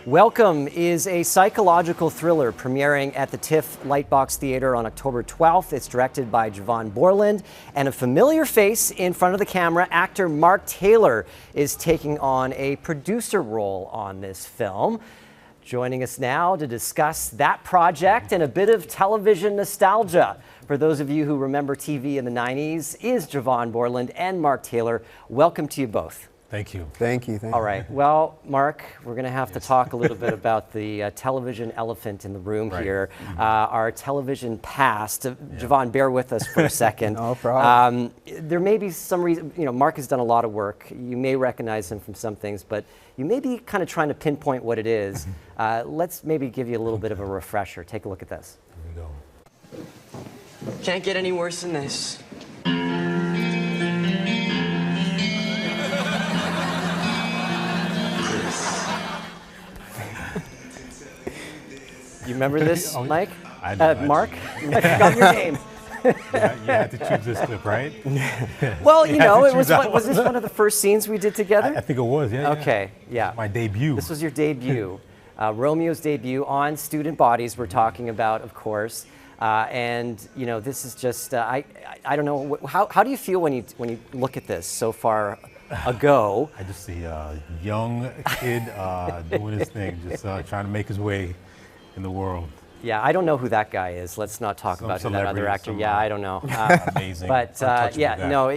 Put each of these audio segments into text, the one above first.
Welcome is a psychological thriller premiering at the TIFF Lightbox Theater on October 12th. It's directed by Jevon Boreland, and a familiar face in front of the camera, actor Mark Taylor, is taking on a producer role on this film. Joining us now to discuss that project and a bit of television nostalgia. For those of you who remember TV in the 90s, is Jevon Boreland and Mark Taylor. Welcome to you both. Thank you. Thank you. All right. Well, Mark, we're going to have to talk a little bit about the television elephant in the room here, our television past. Jevon, bear with us for a second. No problem. There may be some reason, Mark has done a lot of work. You may recognize him from some things, but you may be kind of trying to pinpoint what it is. Let's maybe give you a little bit of a refresher. Take a look at this. Here we go. Can't get any worse than this. You remember this, Mike? I know, Mark? I forgot your name. You had to choose this clip, right? Well, was this one of the first scenes we did together? I think it was, yeah. Okay, yeah. My debut. This was your debut. Romeo's debut on Student Bodies we're talking about, of course. And this is just, I don't know, how do you feel when you look at this so far ago? I just see a young kid doing his thing, just trying to make his way in the world. Yeah, I don't know who that guy is. Let's not talk about who that other actor. Yeah, I don't know. Amazing. But yeah, no,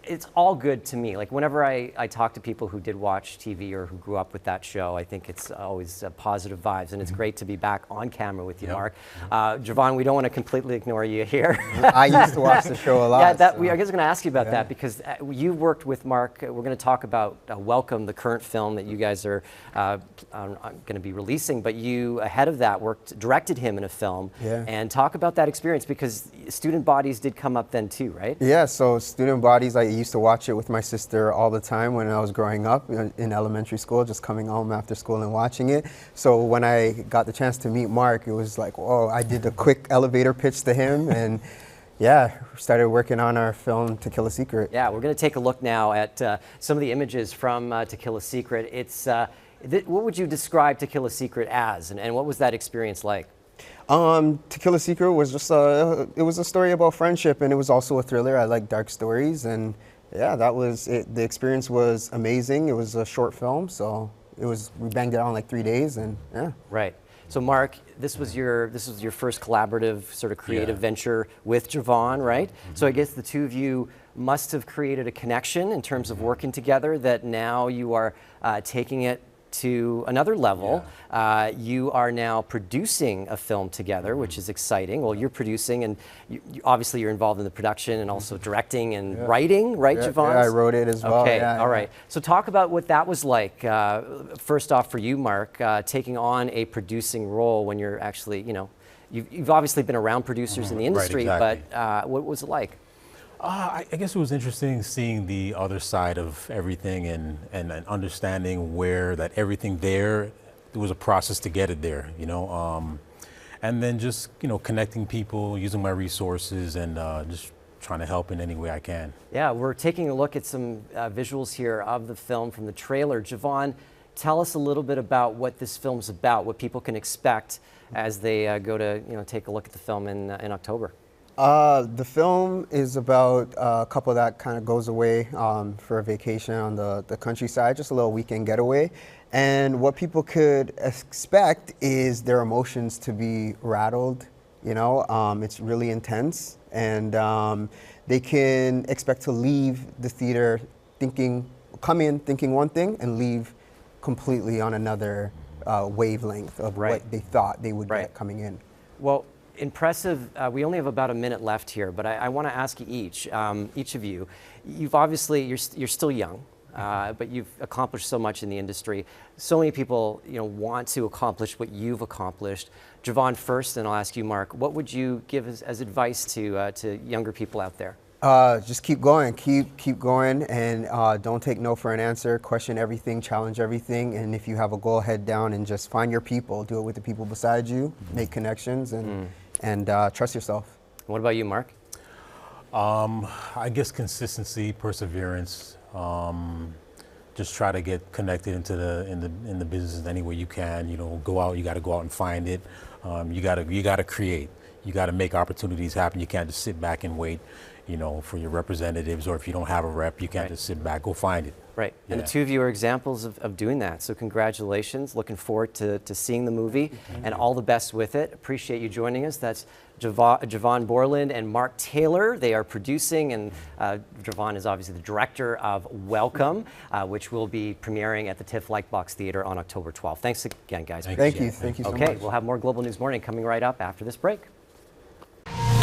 it's all good to me. Like whenever I talk to people who did watch TV or who grew up with that show, I think it's always positive vibes, and it's great to be back on camera with you, Mark. Jevon, we don't want to completely ignore you here. I used to watch the show a lot. Yeah, I was going to ask you about that because you worked with Mark. We're going to talk about Welcome, the current film that you guys are going to be releasing, but you, ahead of that, directed him in a film. Yeah. And talk about that experience because Student Bodies did come up then too, right? Yeah, so Student Bodies, I used to watch it with my sister all the time when I was growing up in elementary school, just coming home after school and watching it. So when I got the chance to meet Mark, it was like, whoa, I did a quick elevator pitch to him and yeah, started working on our film To Kill a Secret. Yeah, we're going to take a look now at some of the images from To Kill a Secret. It's, what would you describe To Kill a Secret as, and what was that experience like? To Kill a Secret was just it was a story about friendship, and it was also a thriller. I like dark stories, and yeah, that was it. The experience was amazing. It was a short film, so we banged it out in like 3 days, and yeah. Right. So Mark, this was your first collaborative sort of creative venture with Jevon, right? So I guess the two of you must have created a connection in terms of working together that now you are taking it to another level. You are now producing a film together, which is exciting. Well, you're producing, and obviously you're involved in the production and also directing and writing, right, Jevon? Yeah, I wrote it as well. Okay, all right. So talk about what that was like, first off for you, Mark, taking on a producing role when you're actually, you've obviously been around producers in the industry, right, exactly. But what was it like? I guess it was interesting seeing the other side of everything and understanding where that everything there was a process to get it there, and then just, connecting people, using my resources and just trying to help in any way I can. Yeah, we're taking a look at some visuals here of the film from the trailer. Jevon, tell us a little bit about what this film's about, what people can expect as they go to, take a look at the film in October. The film is about a couple that kind of goes away for a vacation on the countryside, just a little weekend getaway. And what people could expect is their emotions to be rattled, it's really intense. And they can expect to leave the theater come in thinking one thing and leave completely on another wavelength of what they thought they would get coming in. Well, impressive. We only have about a minute left here, but I want to ask you each of you, you've obviously, you're still young, but you've accomplished so much in the industry. So many people, want to accomplish what you've accomplished. Jevon first, and I'll ask you, Mark, what would you give as advice to younger people out there? Just keep going, keep going, and don't take no for an answer. Question everything, challenge everything, and if you have a goal, head down and just find your people. Do it with the people beside you, make connections, and trust yourself. What about you, Mark? I guess consistency, perseverance, just try to get connected into in the business any way you can. You know, go out. You got to go out and find it. You got to create. You got to make opportunities happen. You can't just sit back and wait, you know, for your representatives, or if you don't have a rep, you can't just sit back. Go find it. Right, and the two of you are examples of doing that. So congratulations. Looking forward to seeing the movie, and all the best with it. Appreciate you joining us. That's Jevon Boreland and Mark Taylor. They are producing, and Jevon is obviously the director of Welcome, which will be premiering at the TIFF Lightbox Theater on October 12th. Thanks again, guys. Thank you so much. Okay, we'll have more Global News Morning coming right up after this break.